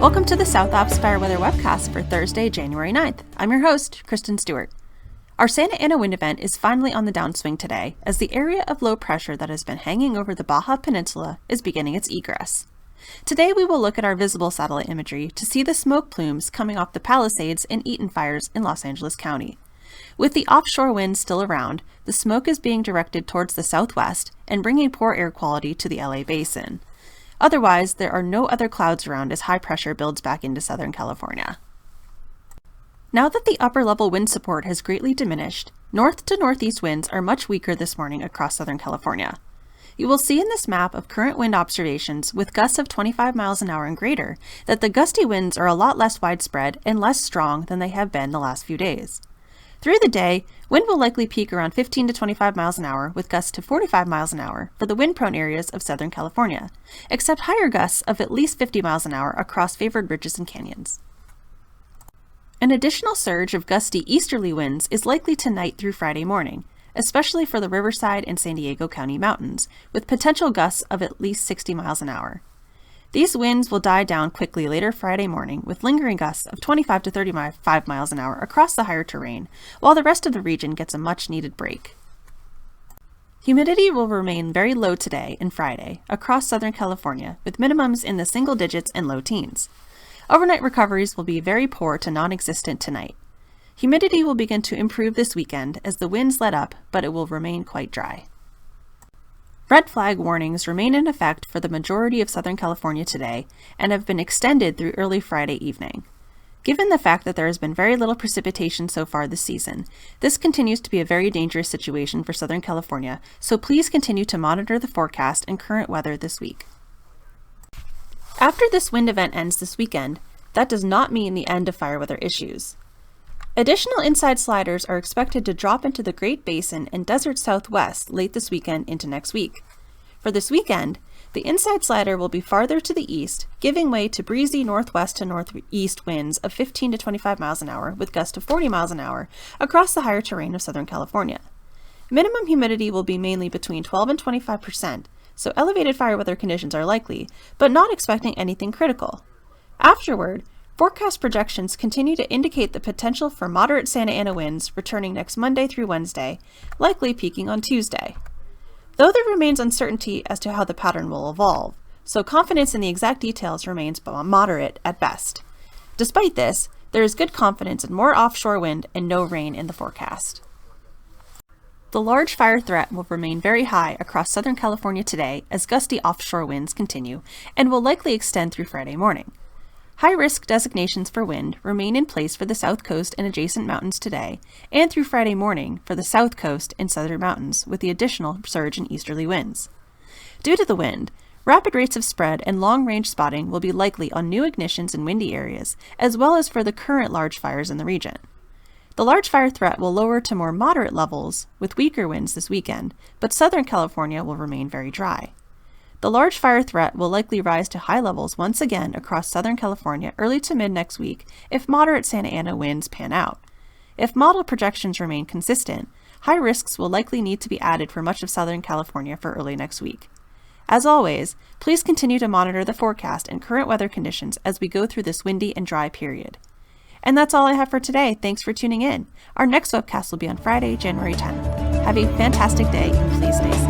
Welcome to the South Ops Fire Weather Webcast for Thursday, January 9th. I'm your host, Kristen Stewart. Our Santa Ana wind event is finally on the downswing today, as the area of low pressure that has been hanging over the Baja Peninsula is beginning its egress. Today we will look at our visible satellite imagery to see the smoke plumes coming off the Palisades and Eaton fires in Los Angeles County. With the offshore winds still around, the smoke is being directed towards the southwest and bringing poor air quality to the LA basin. Otherwise, there are no other clouds around as high pressure builds back into Southern California. Now that the upper-level wind support has greatly diminished, north to northeast winds are much weaker this morning across Southern California. You will see in this map of current wind observations with gusts of 25 miles an hour and greater that the gusty winds are a lot less widespread and less strong than they have been the last few days. Through the day, wind will likely peak around 15 to 25 miles an hour with gusts to 45 miles an hour for the wind-prone areas of Southern California, except higher gusts of at least 50 miles an hour across favored ridges and canyons. An additional surge of gusty easterly winds is likely tonight through Friday morning, especially for the Riverside and San Diego County mountains, with potential gusts of at least 60 miles an hour. These winds will die down quickly later Friday morning with lingering gusts of 25 to 35 miles an hour across the higher terrain, while the rest of the region gets a much-needed break. Humidity will remain very low today and Friday across Southern California, with minimums in the single digits and low teens. Overnight recoveries will be very poor to non-existent tonight. Humidity will begin to improve this weekend as the winds let up, but it will remain quite dry. Red flag warnings remain in effect for the majority of Southern California today and have been extended through early Friday evening. Given the fact that there has been very little precipitation so far this season, this continues to be a very dangerous situation for Southern California, so please continue to monitor the forecast and current weather this week. After this wind event ends this weekend, that does not mean the end of fire weather issues. Additional inside sliders are expected to drop into the Great Basin and Desert Southwest late this weekend into next week. For this weekend, the inside slider will be farther to the east, giving way to breezy northwest to northeast winds of 15 to 25 miles an hour with gusts of 40 miles an hour across the higher terrain of Southern California. Minimum humidity will be mainly between 12 and 25%, so elevated fire weather conditions are likely, but not expecting anything critical. Afterward, forecast projections continue to indicate the potential for moderate Santa Ana winds returning next Monday through Wednesday, likely peaking on Tuesday. Though there remains uncertainty as to how the pattern will evolve, so confidence in the exact details remains moderate at best. Despite this, there is good confidence in more offshore wind and no rain in the forecast. The large fire threat will remain very high across Southern California today as gusty offshore winds continue and will likely extend through Friday morning. High-risk designations for wind remain in place for the South Coast and adjacent mountains today, and through Friday morning for the South Coast and Southern mountains with the additional surge in easterly winds. Due to the wind, rapid rates of spread and long-range spotting will be likely on new ignitions in windy areas, as well as for the current large fires in the region. The large fire threat will lower to more moderate levels with weaker winds this weekend, but Southern California will remain very dry. The large fire threat will likely rise to high levels once again across Southern California early to mid next week if moderate Santa Ana winds pan out. If model projections remain consistent, high risks will likely need to be added for much of Southern California for early next week. As always, please continue to monitor the forecast and current weather conditions as we go through this windy and dry period. And that's all I have for today. Thanks for tuning in. Our next webcast will be on Friday, January 10th. Have a fantastic day and please stay safe.